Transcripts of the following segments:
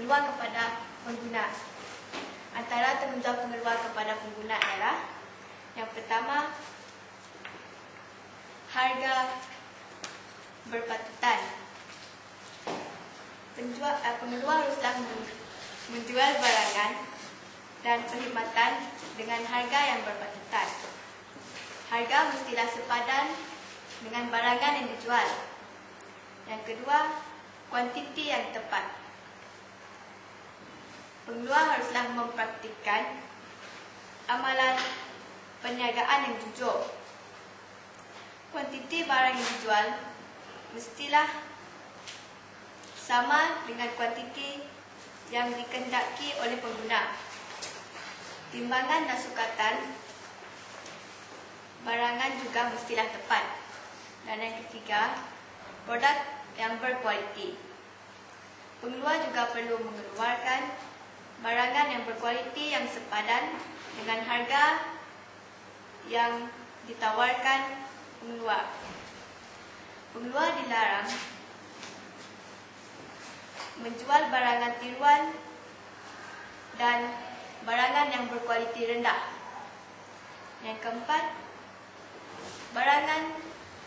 pengeluar kepada pengguna. Antara tanggungjawab pengeluar kepada pengguna ialah yang pertama, harga berpatutan. Pengeluar haruslah menjual barangan dan perkhidmatan dengan harga yang berpatutan. Harga mestilah sepadan dengan barangan yang dijual. Yang kedua, kuantiti yang tepat. Pengeluar haruslah mempraktikkan amalan perniagaan yang jujur. Kuantiti barang yang dijual mestilah sama dengan kuantiti yang dikehendaki oleh pengguna. Timbangan dan sukatan barangan juga mestilah tepat. Dan yang ketiga, produk yang berkualiti. Pengeluar juga perlu mengeluarkan barangan yang berkualiti yang sepadan dengan harga yang ditawarkan pengeluar. Pengeluar dilarang menjual barangan tiruan dan barangan yang berkualiti rendah. Yang keempat, barangan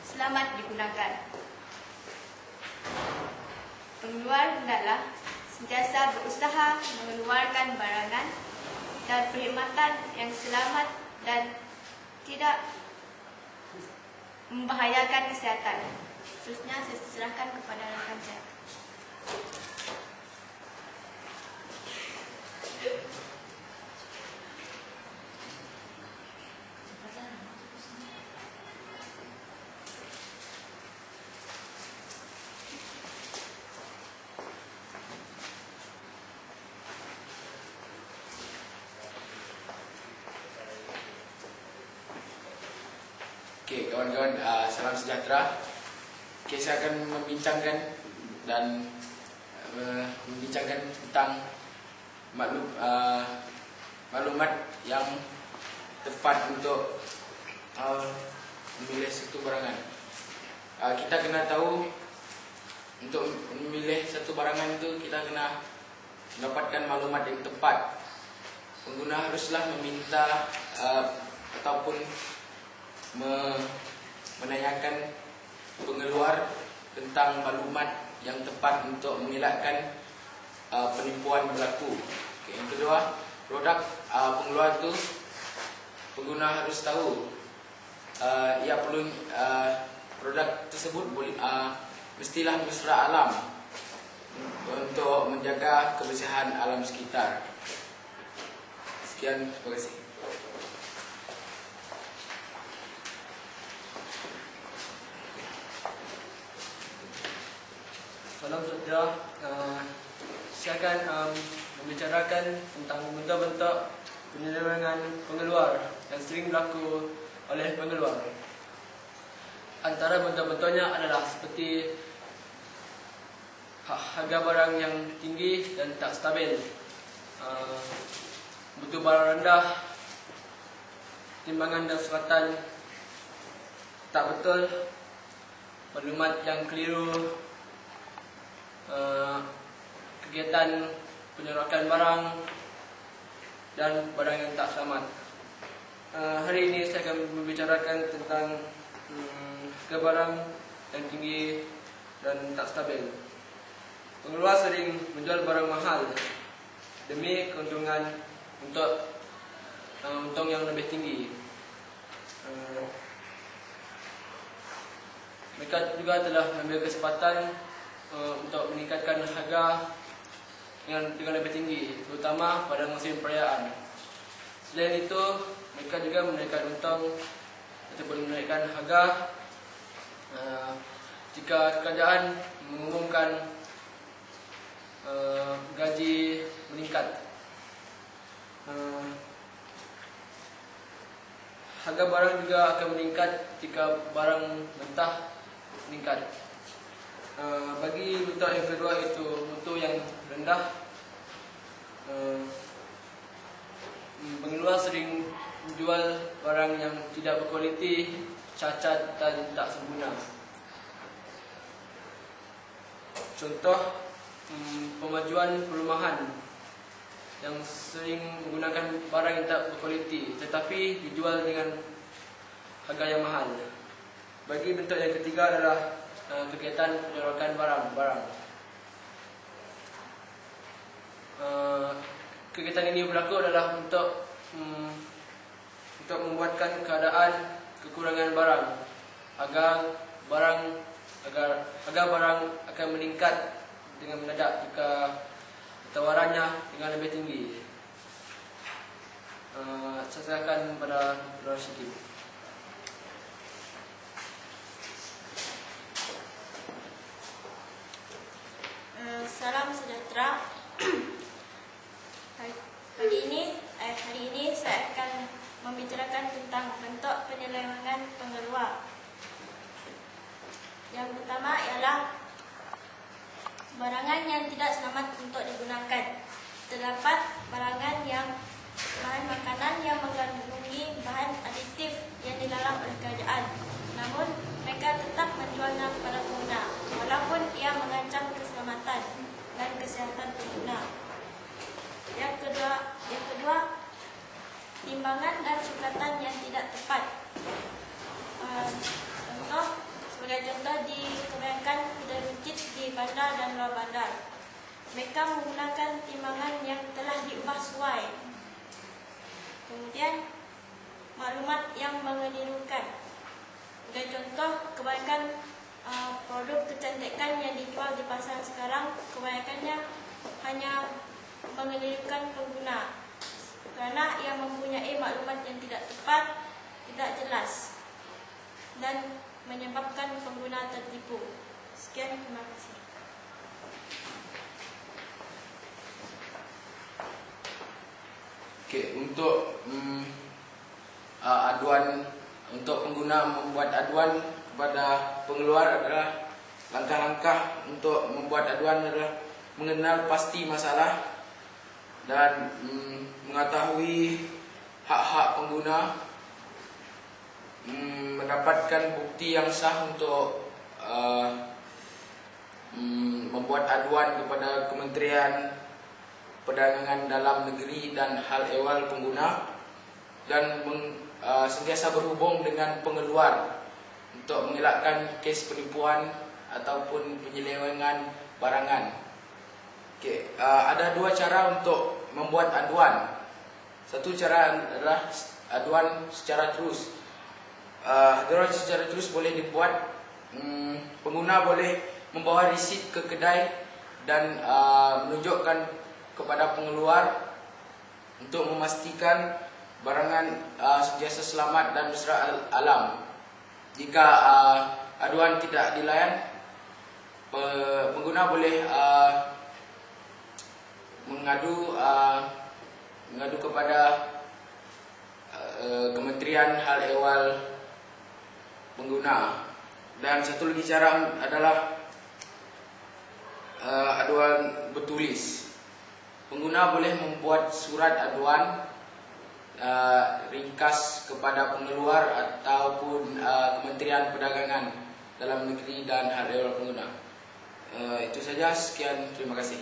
selamat digunakan. Pengeluar hendaklah sentiasa berusaha mengeluarkan barangan dan perkhidmatan yang selamat dan tidak membahayakan kesihatan. Seterusnya saya serahkan kepada rakan saya. Okey, kawan-kawan, salam sejahtera. Okey, saya akan membincangkan tentang maklumat yang tepat untuk memilih satu barangan. Kita kena tahu untuk memilih satu barangan itu kita kena mendapatkan maklumat yang tepat. Pengguna haruslah meminta ataupun menanyakan pengeluar tentang maklumat yang tepat untuk mengelakkan penipuan berlaku. Okay, yang kedua, produk pengeluar itu pengguna harus tahu ia perlu produk tersebut mestilah mesra alam untuk menjaga kebersihan alam sekitar. Sekian, terima kasih. Salam sejahtera. Saya akan membicarakan tentang bentuk-bentuk penyelewengan pengeluar yang sering berlaku oleh pengeluar. Antara bentuk-bentuknya adalah seperti harga barang yang tinggi dan tak stabil, mutu barang rendah, timbangan dan sukatan tak betul, maklumat yang keliru, kegiatan penyerokan barang dan barang yang tak selamat. Hari ini saya akan membicarakan tentang harga barang yang tinggi dan tak stabil. Pengeluar sering menjual barang mahal demi keuntungan untuk untung yang lebih tinggi. Mereka juga telah mengambil kesempatan untuk meningkatkan harga dengan lebih tinggi, terutama pada musim perayaan. Selain itu, mereka juga menaikkan untung ataupun menaikkan harga jika kerajaan mengumumkan gaji meningkat. Harga barang juga akan meningkat jika barang mentah meningkat. Bagi bentuk yang kedua, itu mutu yang rendah. Pengeluar sering menjual barang yang tidak berkualiti, cacat dan tak sempurna. Contoh, pemajuan perumahan yang sering menggunakan barang yang tak berkualiti tetapi dijual dengan harga yang mahal. Bagi bentuk yang ketiga adalah kegiatan penyerokan barang. Kegiatan ini berlaku adalah untuk membuatkan keadaan kekurangan barang agar barang akan meningkat dengan mendadak jika tawarannya dengan lebih tinggi. Saya akan pada Saudara Syakib. Salam sejahtera. Hari ini saya akan membicarakan tentang bentuk penyelewengan pengeluar. Yang pertama ialah barangan yang tidak selamat untuk digunakan. Terdapat barangan yang bahan makanan yang mengandungi bahan aditif yang dilarang oleh kerajaan. Namun mereka tetap menjualnya kepada pengguna walaupun ia mengancam keselamatan dan kesihatan pengguna. Yang kedua, timbangan dan sukatan yang tidak tepat. Sebagai contoh kebanyakan kedai butik di bandar dan luar bandar, mereka menggunakan timbangan yang telah diubah sesuai. Kemudian, maklumat yang mengelirukan. Sebagai contoh, kebanyakan produk kecantikan yang dijual di pasar sekarang kebanyakannya hanya mengelirukan pengguna kerana ia mempunyai maklumat yang tidak tepat, tidak jelas dan menyebabkan pengguna tertipu. Sekian, terima kasih. Okey, untuk aduan untuk pengguna membuat aduan kepada pengeluar adalah langkah-langkah untuk membuat aduan adalah mengenal pasti masalah dan mengetahui hak-hak pengguna, mendapatkan bukti yang sah untuk membuat aduan kepada Kementerian Perdagangan Dalam Negeri dan Hal Ehwal Pengguna dan sentiasa berhubung dengan pengeluar untuk mengelakkan kes penipuan ataupun penyelewengan barangan. Okey, ada dua cara untuk membuat aduan. Satu cara adalah aduan secara terus. Aduan secara terus boleh dibuat, pengguna boleh membawa risit ke kedai dan menunjukkan kepada pengeluar untuk memastikan barangan sentiasa selamat dan mesra alam. Jika aduan tidak dilayan, pengguna boleh mengadu kepada Kementerian Hal Ehwal Pengguna. Dan satu lagi cara adalah aduan bertulis. Pengguna boleh membuat surat aduan ringkas kepada pengeluar ataupun Kementerian Perdagangan Dalam Negeri dan Hal Ehwal Pengguna. Itu saja, sekian, terima kasih.